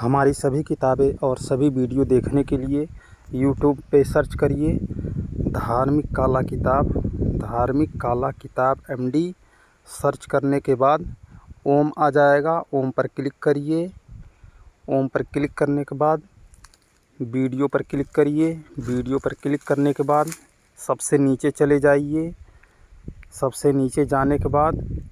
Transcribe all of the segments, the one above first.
हमारी सभी किताबें और सभी वीडियो देखने के लिए यूट्यूब पे सर्च करिए धार्मिक काला किताब MD। सर्च करने के बाद ओम आ जाएगा, ओम पर क्लिक करिए। ओम पर क्लिक करने के बाद वीडियो पर क्लिक करिए। वीडियो पर क्लिक करने के बाद सबसे नीचे चले जाइए। सबसे नीचे जाने के बाद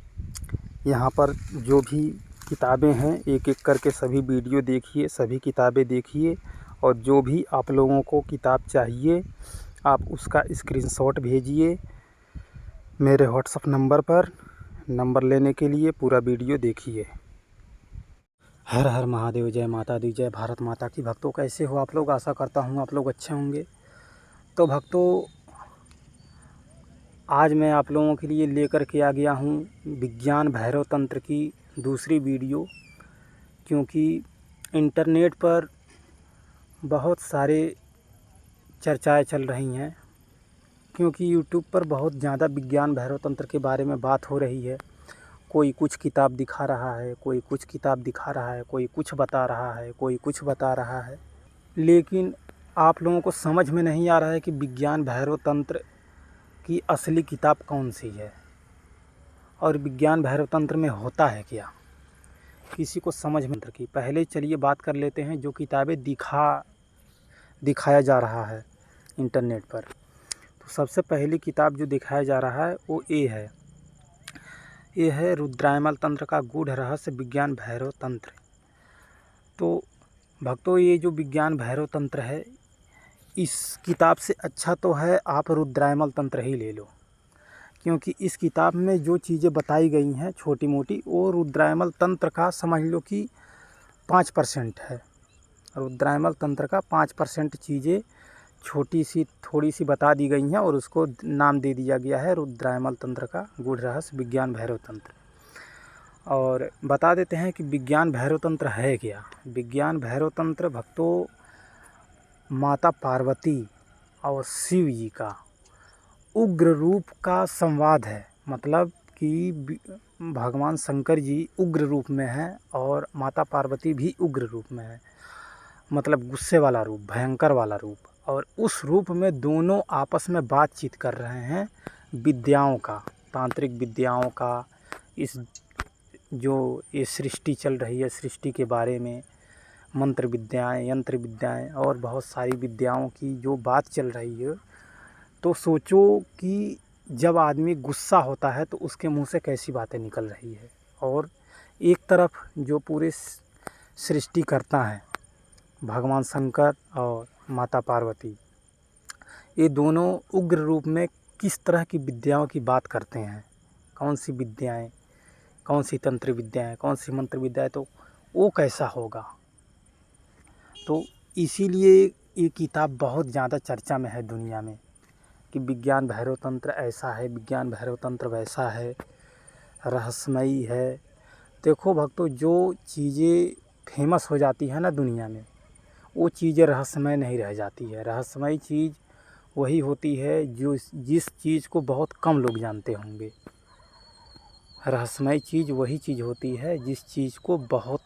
यहाँ पर जो भी किताबें हैं एक एक करके सभी वीडियो देखिए, सभी किताबें देखिए, और जो भी आप लोगों को किताब चाहिए आप उसका स्क्रीनशॉट भेजिए मेरे व्हाट्सएप नंबर पर। नंबर लेने के लिए पूरा वीडियो देखिए। हर हर महादेव, जय माता दी, जय भारत माता की। भक्तों, कैसे हो आप लोग? आशा करता हूँ आप लोग अच्छे होंगे। तो भक्तों, आज मैं आप लोगों के लिए लेकर के आ गया हूँ विज्ञान भैरव तंत्र की दूसरी वीडियो। क्योंकि इंटरनेट पर बहुत सारे चर्चाएं चल रही हैं, क्योंकि यूट्यूब पर बहुत ज़्यादा विज्ञान भैरव तंत्र के बारे में बात हो रही है। कोई कुछ किताब दिखा रहा है, कोई कुछ किताब दिखा रहा है, कोई कुछ बता रहा है, कोई कुछ बता रहा है। लेकिन आप लोगों को समझ में नहीं आ रहा है कि विज्ञान भैरव तंत्र की असली किताब कौन सी है और विज्ञान भैरव तंत्र में होता है क्या, किसी को समझ में की। पहले चलिए बात कर लेते हैं जो किताबें दिखाया जा रहा है इंटरनेट पर। तो सबसे पहली किताब जो दिखाया जा रहा है वो ये है रुद्रायमल तंत्र का गूढ़ रहस्य विज्ञान भैरव तंत्र। तो भक्तों, ये जो विज्ञान भैरव तंत्र है, इस किताब से अच्छा तो है आप रुद्रायमल तंत्र ही ले लो। क्योंकि इस किताब में जो चीज़ें बताई गई हैं छोटी मोटी, वो रुद्रायमल तंत्र का समझ लो कि 5% है। रुद्रायमल तंत्र का 5% चीज़ें छोटी सी थोड़ी सी बता दी गई हैं और उसको नाम दे दिया गया है रुद्रायमल तंत्र का गूढ़ रहस्य विज्ञान भैरव तंत्र। और बता देते हैं कि विज्ञान भैरव तंत्र है क्या। विज्ञान भैरव तंत्र भक्तों, माता पार्वती और शिव जी का उग्र रूप का संवाद है। मतलब कि भगवान शंकर जी उग्र रूप में हैं और माता पार्वती भी उग्र रूप में है। मतलब गुस्से वाला रूप, भयंकर वाला रूप। और उस रूप में दोनों आपस में बातचीत कर रहे हैं विद्याओं का, तांत्रिक विद्याओं का। इस जो ये सृष्टि चल रही है, सृष्टि के बारे में मंत्र विद्याएं, यंत्र विद्याएं और बहुत सारी विद्याओं की जो बात चल रही है। तो सोचो कि जब आदमी गुस्सा होता है तो उसके मुंह से कैसी बातें निकल रही है। और एक तरफ जो पूरे सृष्टि करता है भगवान शंकर और माता पार्वती, ये दोनों उग्र रूप में किस तरह की विद्याओं की बात करते हैं, कौन सी विद्याएं, कौन सी तंत्र विद्याएं, कौन सी मंत्र विद्याएं, तो वो कैसा होगा। तो इसीलिए ये किताब बहुत ज़्यादा चर्चा में है दुनिया में कि विज्ञान भैरव तंत्र ऐसा है, विज्ञान भैरव तंत्र वैसा है, रहस्यमयी है। देखो भक्तों, जो चीज़ें फेमस हो जाती है ना दुनिया में, वो चीज़ें रहस्यमय नहीं रह जाती है। रहस्यमय चीज़ वही होती है जो जिस चीज़ को बहुत कम लोग जानते होंगे। रहस्यमय चीज़ वही चीज़ होती है जिस चीज़ को बहुत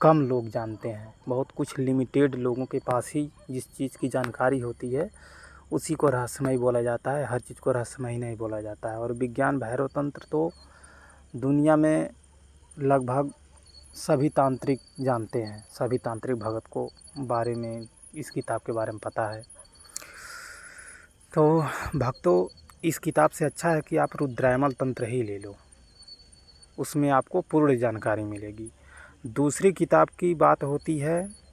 कम लोग जानते हैं। बहुत कुछ लिमिटेड लोगों के पास ही जिस चीज़ की जानकारी होती है उसी को रहस्यमय बोला जाता है। हर चीज़ को रहस्यमय नहीं बोला जाता है। और विज्ञान भैरव तंत्र तो दुनिया में लगभग सभी तांत्रिक जानते हैं, सभी तांत्रिक भगत को बारे में इस किताब के बारे में पता है। तो भक्तों, इस किताब से अच्छा है कि आप रुद्रायमल तंत्र ही ले लो, उसमें आपको पूर्ण जानकारी मिलेगी। दूसरी किताब की बात होती है,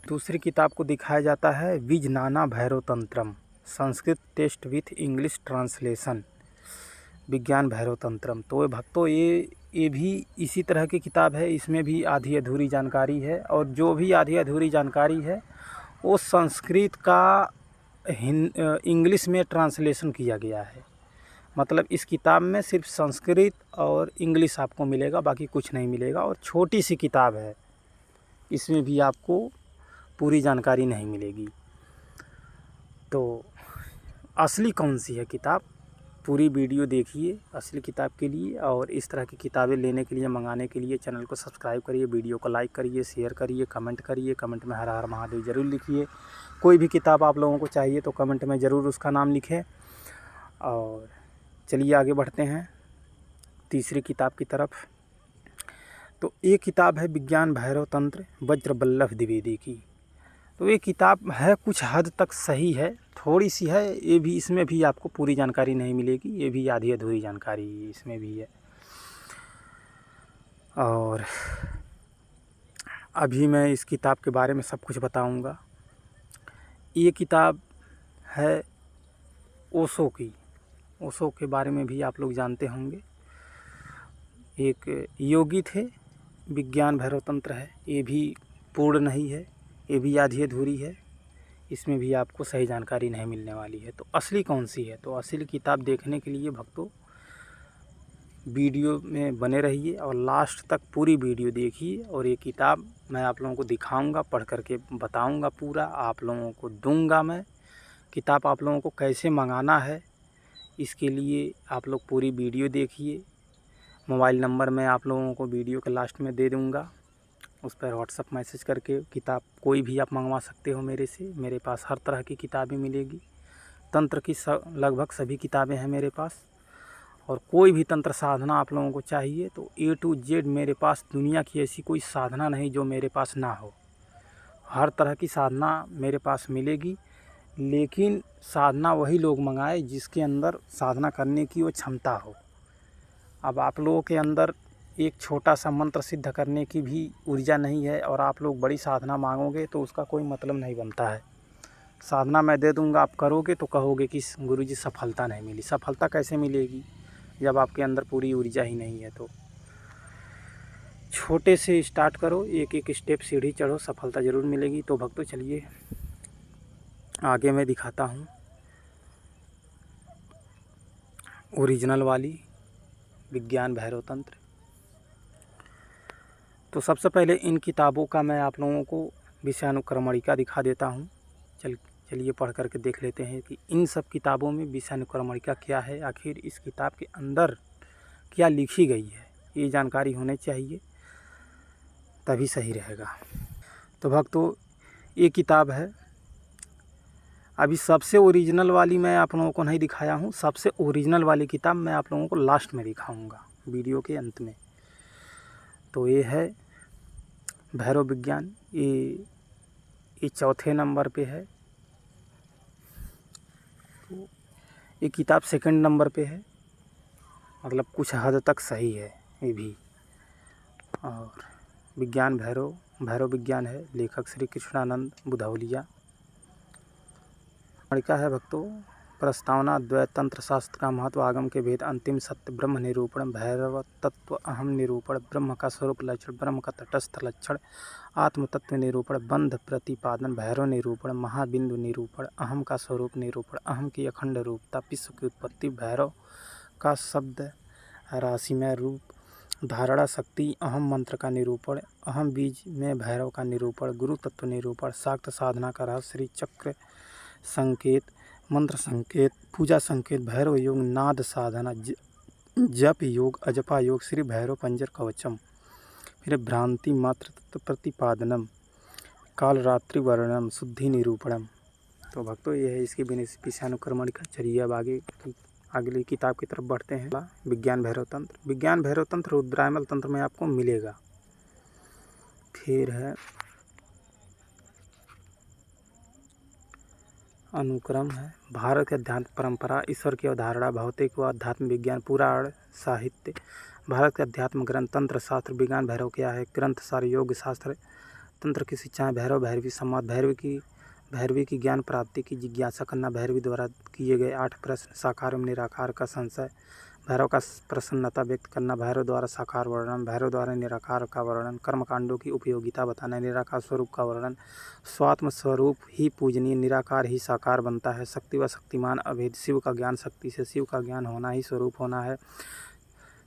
दूसरी किताब को दिखाया जाता है Vijnana Bhairava Tantram, Sanskrit text with English translation Vijnana Bhairava तंत्रम। तो भक्तों, ये भी इसी तरह की किताब है। इसमें भी आधी अधूरी जानकारी है, और जो भी आधी अधूरी जानकारी है वो संस्कृत का इंग्लिश में ट्रांसलेशन किया गया है। मतलब इस किताब में सिर्फ संस्कृत और इंग्लिश आपको मिलेगा, बाकी कुछ नहीं मिलेगा। और छोटी सी किताब है, इसमें भी आपको पूरी जानकारी नहीं मिलेगी। तो असली कौन सी है किताब, पूरी वीडियो देखिए असली किताब के लिए, और इस तरह की किताबें लेने के लिए, मंगाने के लिए चैनल को सब्सक्राइब करिए, वीडियो को लाइक करिए, शेयर करिए, कमेंट करिए। कमेंट में हर हर महादेव ज़रूर लिखिए। कोई भी किताब आप लोगों को चाहिए तो कमेंट में ज़रूर उसका नाम लिखें। और चलिए आगे बढ़ते हैं तीसरी किताब की तरफ। तो ये किताब है विज्ञान भैरव तंत्र वज्रवल्लभ द्विवेदी की। तो ये किताब है कुछ हद तक सही है, थोड़ी सी है ये भी, इसमें भी आपको पूरी जानकारी नहीं मिलेगी, ये भी आधी अधूरी जानकारी इसमें भी है। और अभी मैं इस किताब के बारे में सब कुछ बताऊंगा। ये किताब है ओशो की। ओशो के बारे में भी आप लोग जानते होंगे, एक योगी थे। विज्ञान भैरव तंत्र है, ये भी पूर्ण नहीं है, ये भी आधी अधूरी है, इसमें भी आपको सही जानकारी नहीं मिलने वाली है। तो असली कौन सी है? तो असली किताब देखने के लिए भक्तों वीडियो में बने रहिए और लास्ट तक पूरी वीडियो देखिए। और ये किताब मैं आप लोगों को दिखाऊंगा, पढ़ करके बताऊंगा, पूरा आप लोगों को दूंगा। मैं किताब आप लोगों को कैसे मंगाना है इसके लिए आप लोग पूरी वीडियो देखिए। मोबाइल नंबर मैं आप लोगों को वीडियो के लास्ट में दे दूंगा, उस पर व्हाट्सअप मैसेज करके किताब कोई भी आप मंगवा सकते हो मेरे से। मेरे पास हर तरह की किताबें मिलेगी, तंत्र की लगभग सभी किताबें हैं मेरे पास। और कोई भी तंत्र साधना आप लोगों को चाहिए तो A to Z मेरे पास, दुनिया की ऐसी कोई साधना नहीं जो मेरे पास ना हो। हर तरह की साधना मेरे पास मिलेगी, लेकिन साधना वही लोग मंगाए जिसके अंदर साधना करने की वो क्षमता हो। अब आप लोगों के अंदर एक छोटा सा मंत्र सिद्ध करने की भी ऊर्जा नहीं है और आप लोग बड़ी साधना मांगोगे तो उसका कोई मतलब नहीं बनता है। साधना मैं दे दूंगा, आप करोगे तो कहोगे कि गुरुजी सफलता नहीं मिली। सफलता कैसे मिलेगी जब आपके अंदर पूरी ऊर्जा ही नहीं है? तो छोटे से स्टार्ट करो, एक एक स्टेप सीढ़ी चढ़ो, सफलता ज़रूर मिलेगी। तो भक्तों चलिए आगे मैं दिखाता हूँ ओरिजिनल वाली विज्ञान भैरव तंत्र। तो सबसे पहले इन किताबों का मैं आप लोगों को विषयानुक्रमणिका दिखा देता हूँ। चलिए पढ़ करके देख लेते हैं कि इन सब किताबों में विषयानुक्रमणिका क्या है, आखिर इस किताब के अंदर क्या लिखी गई है, ये जानकारी होनी चाहिए, तभी सही रहेगा। तो भक्तों ये किताब है, अभी सबसे ओरिजिनल वाली मैं आप लोगों को नहीं दिखाया हूँ। सबसे ओरिजिनल वाली किताब मैं आप लोगों को लास्ट में दिखाऊंगा, वीडियो के अंत में। तो ये है भैरव विज्ञान, ये चौथे नंबर पे है। तो ये किताब सेकंड नंबर पे है, मतलब कुछ हद तक सही है ये भी। और विज्ञान भैरव विज्ञान है, लेखक श्री कृष्णानंद बुधौलिया। मणिका है भक्तों, प्रस्तावना द्वैत तंत्र शास्त्र का महत्व, आगम के भेद, अंतिम सत्य, ब्रह्म निरूपण, भैरव तत्व, अहम निरूपण, ब्रह्म का स्वरूप लक्षण, ब्रह्म का तटस्थ लक्षण, आत्म तत्व निरूपण, बंध प्रतिपादन, भैरव निरूपण, महाबिंदु निरूपण, अहम का स्वरूप निरूपण, अहम की अखंड रूपता, विश्व की उत्पत्ति, भैरव का शब्द राशिमय रूप, धारणा शक्ति, अहम मंत्र का निरूपण, अहम बीज में भैरव का निरूपण, गुरु तत्व निरूपण, शाक्त साधना का रहस्य, श्री चक्र संकेत, मंत्र संकेत, पूजा संकेत, भैरव योग, नाद साधना, जप योग, अजपा योग, श्री भैरव पंजर कवचम, फिर भ्रांति मात्र तत्व प्रतिपादनम, काल रात्रि वर्णनम, शुद्धि निरूपणम। तो भक्तों ये है इसकी विषयानुक्रमणिका। चलिए अब अगली किताब की तरफ बढ़ते हैं। विज्ञान भैरव तंत्र। विज्ञान भैरव तंत्र रुद्रायमल तंत्र में आपको मिलेगा। फिर है अनुक्रम है, भारत के अध्यात्म परंपरा, ईश्वर की अवधारणा, भौतिक व अध्यात्म विज्ञान, पुराण साहित्य, भारत के अध्यात्म ग्रंथ, तंत्र शास्त्र, विज्ञान भैरव क्या है, ग्रंथ सार, योग शास्त्र, तंत्र की शिक्षाएं, भैरव भैरवी संवाद, भैरवी की ज्ञान प्राप्ति की जिज्ञासा करना, भैरवी द्वारा किए गए 8 प्रश्न, साकार एवं निराकार का संशय, भैरव का प्रसन्नता व्यक्त करना, भैरव द्वारा साकार वर्णन, भैरव द्वारा निराकार का वर्णन, कर्मकांडों की उपयोगिता बताना, निराकार स्वरूप का वर्णन, स्वात्म स्वरूप ही पूजनीय, निराकार ही साकार बनता है, शक्ति व शक्तिमान अभेद, शिव का ज्ञान, शक्ति से शिव का ज्ञान होना ही स्वरूप होना है,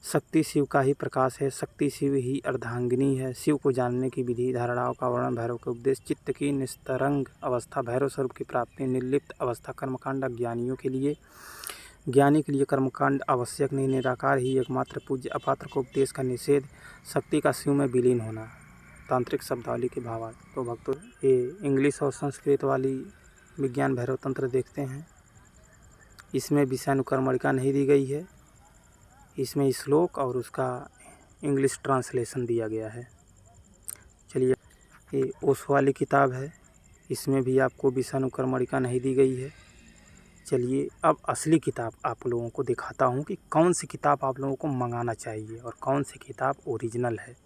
शक्ति शिव का ही प्रकाश है, शक्ति शिव ही अर्धांगिनी है, शिव को जानने की विधि, धारणाओं का वर्णन, भैरव के उपदेश, चित्त की निस्तरंग अवस्था, भैरव स्वरूप की प्राप्ति, निर्लिप्त अवस्था, कर्मकांड ज्ञानियों के लिए, ज्ञानी के लिए कर्मकांड आवश्यक नहीं, निराकार ही एकमात्र पूज्य, अपात्र को उपदेश का निषेध, शक्ति का शिव में विलीन होना। तांत्रिक शब्दावली के भावार्थ। तो भक्तों, ये इंग्लिश और संस्कृत वाली विज्ञान भैरव तंत्र देखते हैं। इसमें विषयानुक्रमणिका नहीं दी गई है, इसमें श्लोक और उसका इंग्लिश ट्रांसलेशन दिया गया है। चलिए, ये ओशो वाली किताब है, इसमें भी आपको विषयानुक्रमणिका नहीं दी गई है। चलिए, अब असली किताब आप लोगों को दिखाता हूँ कि कौन सी किताब आप लोगों को मंगाना चाहिए और कौन सी किताब ओरिजिनल है,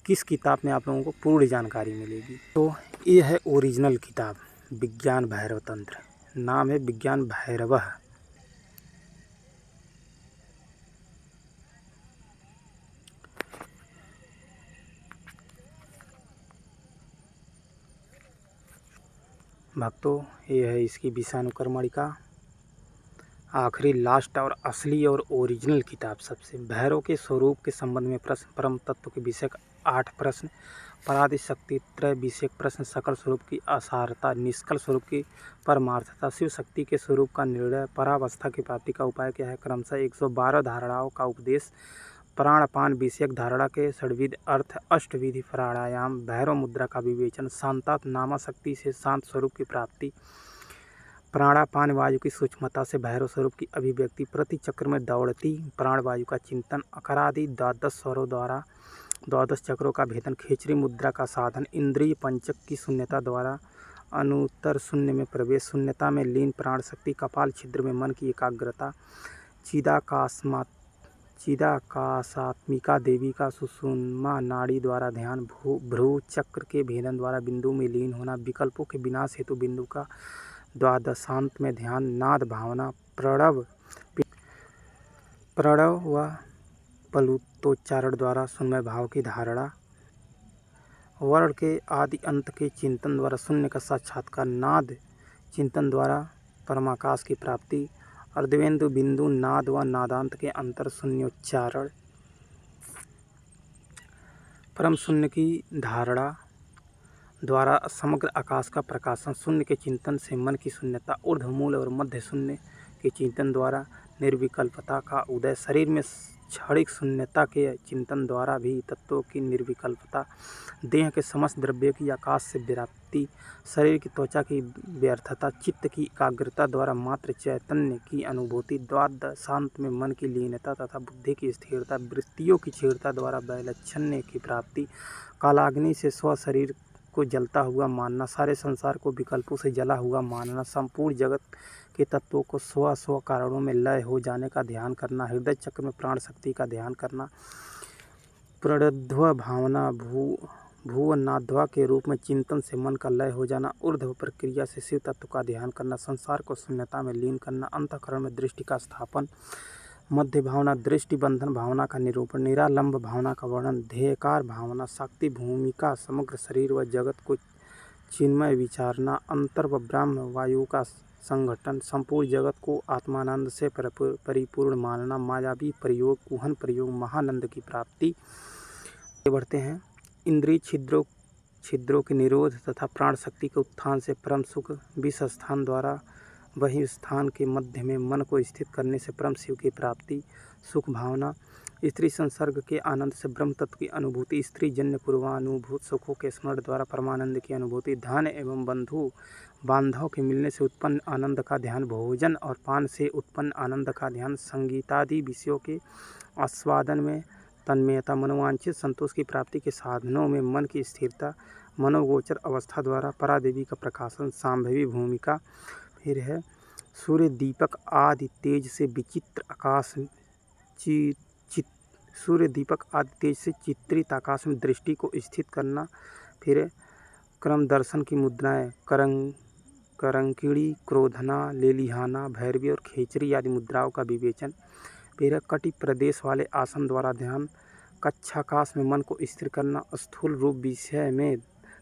किस किताब में आप लोगों को पूर्ण जानकारी मिलेगी। तो ये है ओरिजिनल किताब, विज्ञान भैरव तंत्र। नाम है विज्ञान भैरवः। भक्तों, ये है इसकी विषयानुक्रमणिका, आखिरी लास्ट और असली और ओरिजिनल किताब। सबसे भैरव के स्वरूप के संबंध में प्रश्न, परम तत्व के विषय 8 प्रश्न, परादि शक्ति त्रय विषयक प्रश्न, सकल स्वरूप की असारता, निष्कल स्वरूप की परमार्थता, शिव शक्ति के स्वरूप का निर्णय, परावस्था की प्राप्ति का उपाय क्या है, क्रमशः 112 धारणाओं का उपदेश, प्राणपान विषयक धारणा के षड्विध अर्थ, अष्टविधि प्राणायाम, भैरव मुद्रा का विवेचन, शांतात नामा शक्ति से शांत स्वरूप की प्राप्ति, प्राणापान वायु की सूक्ष्मता से भैरव स्वरूप की अभिव्यक्ति, प्रति चक्र में दौड़ती प्राणवायु का चिंतन, अकरादि द्वादश स्वरों द्वारा द्वादश चक्रों का भेदन, खेचरी मुद्रा का साधन, इंद्रिय पंचक की शून्यता द्वारा अनुत्तर शून्य में प्रवेश, शून्यता में लीन प्राण शक्ति, कपाल छिद्र में मन की एकाग्रता, चिदाकाशात्मिका देवी का सुषुम्ना नाड़ी द्वारा ध्यान, भ्रू चक्र के भेदन द्वारा बिंदु में लीन होना, विकल्पों के विनाश हेतु बिंदु का द्वादशांत में ध्यान, नाद भावना, प्रणव व प्लुतोच्चारण द्वारा सुन्मय भाव की धारणा, वर्ण के आदि अंत के चिंतन द्वारा शून्य का साक्षात्कार, नाद चिंतन द्वारा परमाकाश की प्राप्ति, अर्धवेंदु बिंदु नाद व नादांत के अंतर शून्योच्चारण, परम शून्य की धारणा द्वारा समग्र आकाश का प्रकाशन, शून्य के चिंतन से मन की शून्यता, ऊर्ध्वमूल और मध्य शून्य के चिंतन द्वारा निर्विकल्पता का उदय, शरीर में क्षणिक शून्यता के चिंतन द्वारा भी तत्वों की निर्विकल्पता, देह के समस्त द्रव्य की आकाश से व्याप्ति, शरीर की त्वचा की व्यर्थता, चित्त की एकाग्रता द्वारा मात्र चैतन्य की अनुभूति, द्वादशांत में मन की लीनता तथा बुद्धि की स्थिरता, वृत्तियों की क्षीणता द्वारा वैलक्षण्य की प्राप्ति, कालाग्नि से स्व शरीर को जलता हुआ मानना, सारे संसार को विकल्पों से जला हुआ मानना, संपूर्ण जगत के तत्वों को स्व कारणों में लय हो जाने का ध्यान करना, हृदय चक्र में प्राण शक्ति का ध्यान करना, प्रणध्व भावना, भुवनाध्वा के रूप में चिंतन से मन का लय हो जाना, ऊर्ध्व प्रक्रिया से शिव तत्व का ध्यान करना, संसार को शून्यता में लीन करना, अंतःकरण में दृष्टि का स्थापन, मध्य भावना, दृष्टि बंधन भावना का निरूपण, निरालंब भावना का वर्णन, ध्येयकार भावना, शक्ति भूमिका, समग्र शरीर व जगत को चिन्मय विचारना, अंतर व ब्रह्म वायु का संगठन, संपूर्ण जगत को आत्मानंद से परिपूर्ण मानना, मायावी प्रयोग, कुहन प्रयोग, महानंद की प्राप्ति। बढ़ते हैं, इंद्रिय छिद्रों के निरोध तथा प्राण शक्ति के उत्थान से परम सुख, विष स्थान द्वारा वही स्थान के मध्य में मन को स्थित करने से परम शिव की प्राप्ति, सुख भावना, स्त्री संसर्ग के आनंद से ब्रह्म तत्व की अनुभूति, स्त्री जन्य पूर्वानुभूत सुखों के स्मरण द्वारा परमानंद की अनुभूति, धन एवं बंधु बांधव के मिलने से उत्पन्न आनंद का ध्यान, भोजन और पान से उत्पन्न आनंद का ध्यान, संगीतादि विषयों के आस्वादन में तन्मयता, मनोवांछित संतोष की प्राप्ति के साधनों में मन की स्थिरता, मनोगोचर अवस्था द्वारा परादेवी का प्रकाशन, सांभवी भूमिका। फिर है सूर्य दीपक आदि तेज से विचित्र आकाश सूर्य दीपक आदि तेज से चित्रित आकाश में दृष्टि को स्थित करना। फिर क्रम दर्शन की मुद्राएं, करंकिणी, क्रोधना, लेलिहाना, भैरवी और खेचरी आदि मुद्राओं का विवेचन। फिर कटि प्रदेश वाले आसन द्वारा ध्यान, कक्षाकाश में मन को स्थिर करना, स्थूल रूप विषय में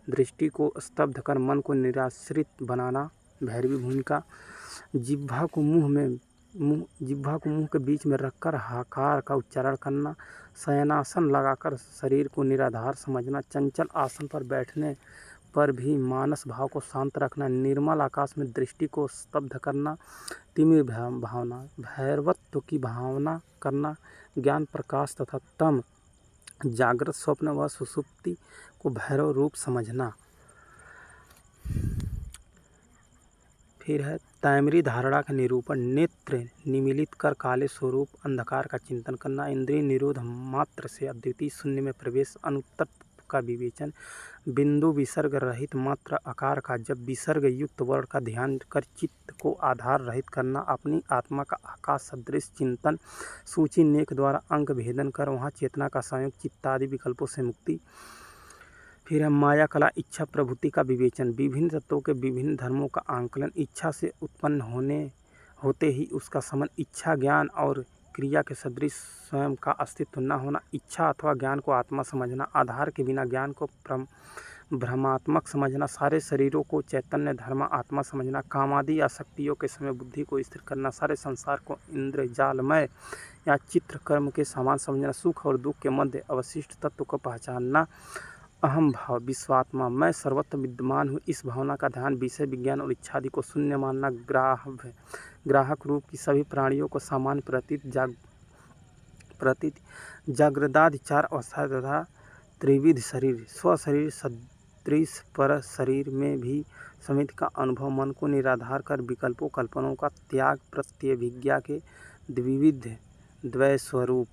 दृष्टि को स्तब्ध कर मन को निराश्रित बनाना, भैरवी भूमिका। जिह्वा को मुंह के बीच में रखकर हाकार का उच्चारण करना, शयनासन लगाकर शरीर को निराधार समझना, चंचल आसन पर बैठने पर भी मानस भाव को शांत रखना, निर्मल आकाश में दृष्टि को स्तब्ध करना, तिमिर भावना, भैरवत्व की भावना करना, ज्ञान प्रकाश तथा तम, जागृत स्वप्न व सुषुप्ति को भैरव रूप समझना। फिर है तैमरी धारणा का निरूपण, नेत्र निमीलित कर काले स्वरूप अंधकार का चिंतन करना, इंद्रिय निरोध मात्र से अद्वितीय शून्य में प्रवेश, अनुतत्व का विवेचन, बिंदु विसर्ग रहित मात्र आकार का जब विसर्ग युक्त वर्ण का ध्यान कर चित्त को आधार रहित करना, अपनी आत्मा का आकाश सदृश चिंतन, सूची नेक द्वारा अंक भेदन कर वहाँ चेतना का संयोग, चित्तादि विकल्पों से मुक्ति। फिर है माया कला इच्छा प्रभुति का विवेचन, विभिन्न तत्वों के विभिन्न धर्मों का आंकलन, इच्छा से उत्पन्न होते ही उसका समन, इच्छा ज्ञान और क्रिया के सदृश स्वयं का अस्तित्व न होना, इच्छा अथवा ज्ञान को आत्मा समझना, आधार के बिना ज्ञान को भ्रमात्मक समझना, सारे शरीरों को चैतन्य धर्म आत्मा समझना, कामादि आसक्तियों के समय बुद्धि को स्थिर करना, सारे संसार को इंद्रजालमय या चित्र कर्म के समान समझना, सुख और दुख के मध्य अवशिष्ट तत्व को पहचानना, अहम भाव, विश्वात्मा, मैं सर्वत्र विद्यमान हूँ, इस भावना का ध्यान, विषय विज्ञान और इच्छादि को शून्य मानना, ग्राहक रूप की सभी प्राणियों को सामान्य प्रतीत, जागृदादि चार अवस्था तथा त्रिविध शरीर, स्व शरीर सदृश पर शरीर में भी समिति का अनुभव, मन को निराधार कर विकल्पों कल्पनों का त्याग, प्रत्यभिज्ञा के द्विविध द्वय स्वरूप।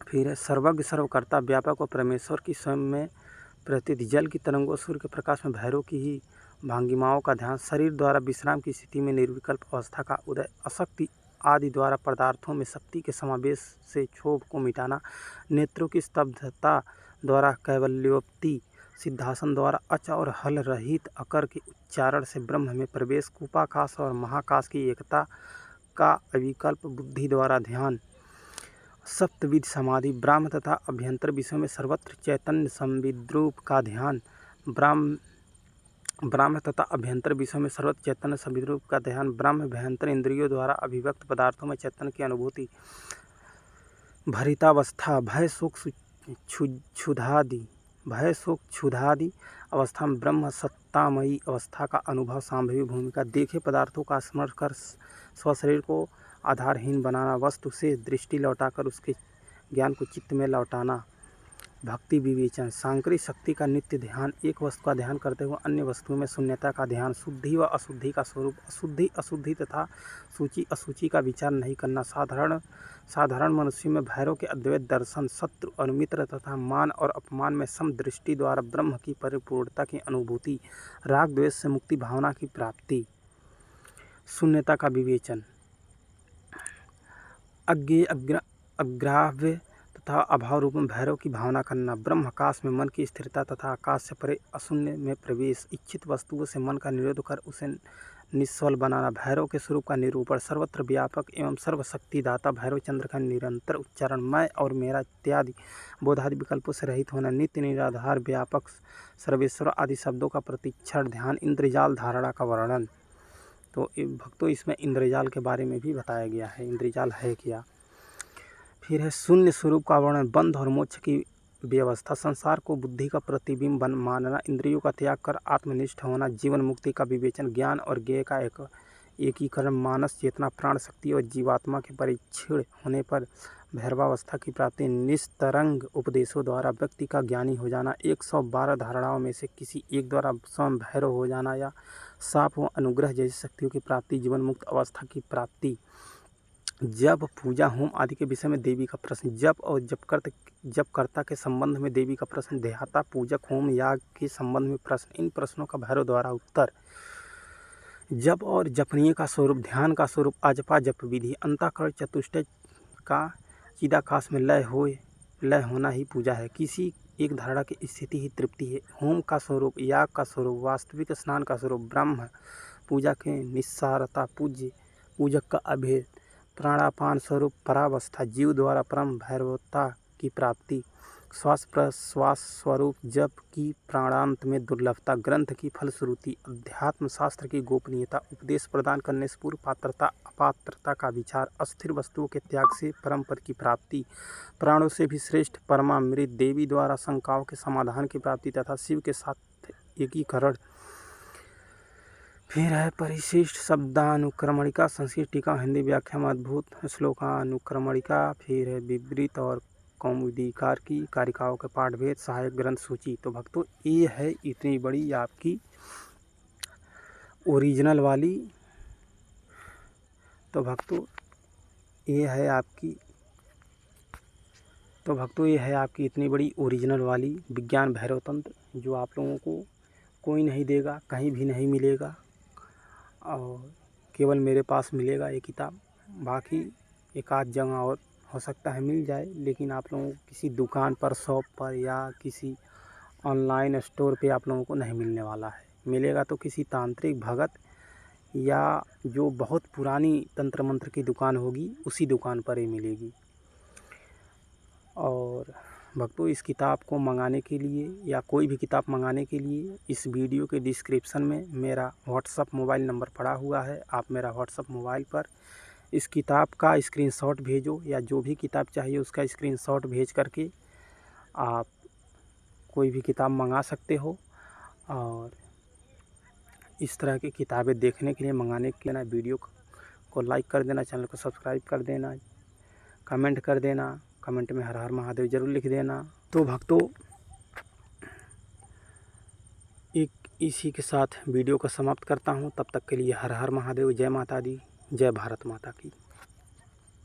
फिर है सर्वज्ञ सर्वकर्ता व्यापक और परमेश्वर की स्वयं में प्रतीत, जल की तरंगों सूर्य के प्रकाश में भैरव की ही भांगिमाओं का ध्यान, शरीर द्वारा विश्राम की स्थिति में निर्विकल्प अवस्था का उदय, अशक्ति आदि द्वारा पदार्थों में शक्ति के समावेश से क्षोभ को मिटाना, नेत्रों की स्तब्धता द्वारा कैवल्योक्ति, सिद्धासन द्वारा अच और हल रहित अकर के उच्चारण से ब्रह्म में प्रवेश, कूपाकाश और महाकाश की एकता का अविकल्प बुद्धि द्वारा ध्यान, सप्तविध समाधि, ब्राह्म तथा अभ्यंतर विषयों में सर्वत्र चैतन्य संविद्रूप का ध्यान, ब्राह्म तथा अभ्यंतर विषयों में सर्वत्र चैतन्य संविद्रूप का ध्यान, ब्राह्म अभ्यंतर इंद्रियों द्वारा अभिव्यक्त पदार्थों में चैतन्य की अनुभूति, भरितावस्था, भय शोक क्षुधादि अवस्था में ब्रह्म सत्तामयी अवस्था का अनुभव, सांभवी भूमिका, देखे पदार्थों का स्मरण कर स्वशरीर को आधारहीन बनाना, वस्तु से दृष्टि लौटाकर उसके ज्ञान को चित्त में लौटाना, भक्ति विवेचन, सांकरिक शक्ति का नित्य ध्यान, एक वस्तु का ध्यान करते हुए अन्य वस्तुओं में शून्यता का ध्यान, शुद्धि व अशुद्धि का स्वरूप, अशुद्धि तथा सूची असूची का विचार नहीं करना, साधारण मनुष्य में भैरव के अद्वैत दर्शन, शत्रु और मित्र तथा मान और अपमान में समदृष्टि द्वारा ब्रह्म की परिपूर्णता की अनुभूति, राग द्वेष से मुक्ति भावना की प्राप्ति, शून्यता का विवेचन, अज्ञेय अग्राह्य तथा अभाव रूप में भैरव की भावना करना, ब्रह्म आकाश में मन की स्थिरता तथा आकाश से परे अशून्य में प्रवेश, इच्छित वस्तुओं से मन का निरोध कर उसे निश्चल बनाना, भैरव के स्वरूप का निरूपण, सर्वत्र व्यापक एवं सर्वशक्तिदाता भैरव चंद्र का निरंतर उच्चारण, मैं और मेरा इत्यादि बोधादि विकल्पों से रहित होना, नित्य निराधार व्यापक सर्वेश्वर आदि शब्दों का प्रतिक्षण ध्यान, इंद्रजाल धारणा का वर्णन। तो भक्तों इसमें इंद्रजाल के बारे में भी बताया गया है, इंद्रजाल है क्या। फिर है शून्य स्वरूप का वर्णन, बंध और मोक्ष की व्यवस्था, संसार को बुद्धि का प्रतिबिंब मानना, इंद्रियों का त्याग कर आत्मनिष्ठ होना, जीवन मुक्ति का विवेचन, ज्ञान और ज्ञेय का एकीकरण, मानस चेतना प्राण शक्ति और जीवात्मा के परिच्छिन्न होने पर भैरवावस्था की प्राप्ति, निस्तरंग उपदेशों द्वारा व्यक्ति का ज्ञानी हो जाना, 112 धारणाओं में से किसी एक द्वारा स्वयं भैरव हो जाना या साप व अनुग्रह जैसी शक्तियों की प्राप्ति, जीवन मुक्त अवस्था की प्राप्ति, जब पूजा होम आदि के विषय में देवी का प्रश्न, जप और जपकर्ता के संबंध में देवी का प्रश्न, देहाता पूजक होम याग के संबंध में प्रश्न, इन प्रश्नों का भैरव द्वारा उत्तर, जप और जपनीय का स्वरूप, ध्यान का स्वरूप, आजपा जप विधि, अंतःकरण चतुष्टय का चिदाकाश में लय होना ही पूजा है, किसी एक धारणा की स्थिति ही तृप्ति है, होम का स्वरूप, याग का स्वरूप, वास्तविक स्नान का स्वरूप, ब्रह्म पूजा के निस्सारता, पूजक का अभेद, प्राणापान स्वरूप परावस्था, जीव द्वारा परम भैरवता की प्राप्ति, श्वास प्रश्वास स्वरूप जप की प्राणांत में दुर्लभता, ग्रंथ की फलश्रुति, अध्यात्म शास्त्र की गोपनीयता, उपदेश प्रदान करने से पूर्व पात्रता अपात्रता का विचार, अस्थिर वस्तुओं के त्याग से परम पद की प्राप्ति, प्राणों से भी श्रेष्ठ परमामृत, देवी द्वारा शंकाओं के समाधान की प्राप्ति तथा शिव के साथ एकीकरण। फिर है परिशिष्ट शब्दानुक्रमणिका, संस्कृत टीका हिंदी व्याख्या में अद्भुत श्लोकानुक्रमणिका। फिर है विवृत और कौमुदीकार की कारिकाओं के पाठभेद, सहायक ग्रंथ सूची। तो भक्तों ये है इतनी बड़ी आपकी ओरिजिनल वाली, तो भक्तों ये है आपकी इतनी बड़ी ओरिजिनल वाली विज्ञान भैरव तंत्र, जो आप लोगों को कोई नहीं देगा, कहीं भी नहीं मिलेगा और केवल मेरे पास मिलेगा ये किताब। बाकी एक आध जगह और हो सकता है मिल जाए, लेकिन आप लोगों को किसी दुकान पर, शॉप पर या किसी ऑनलाइन स्टोर पे आप लोगों को नहीं मिलने वाला है। मिलेगा तो किसी तांत्रिक भगत या जो बहुत पुरानी तंत्र मंत्र की दुकान होगी उसी दुकान पर ही मिलेगी। और भक्तों इस किताब को मंगाने के लिए या कोई भी किताब मंगाने के लिए इस वीडियो के डिस्क्रिप्शन में मेरा व्हाट्सअप मोबाइल नंबर पड़ा हुआ है। आप मेरा व्हाट्सअप मोबाइल पर इस किताब का स्क्रीनशॉट भेजो, या जो भी किताब चाहिए उसका स्क्रीनशॉट भेज करके आप कोई भी किताब मंगा सकते हो। और इस तरह की किताबें देखने के लिए, मंगाने के लिए वीडियो को लाइक कर देना, चैनल को सब्सक्राइब कर देना, कमेंट कर देना, कमेंट में हर हर महादेव ज़रूर लिख देना। तो भक्तों इसी के साथ वीडियो को समाप्त करता हूँ। तब तक के लिए हर हर महादेव, जय माता दी, जय भारत माता की।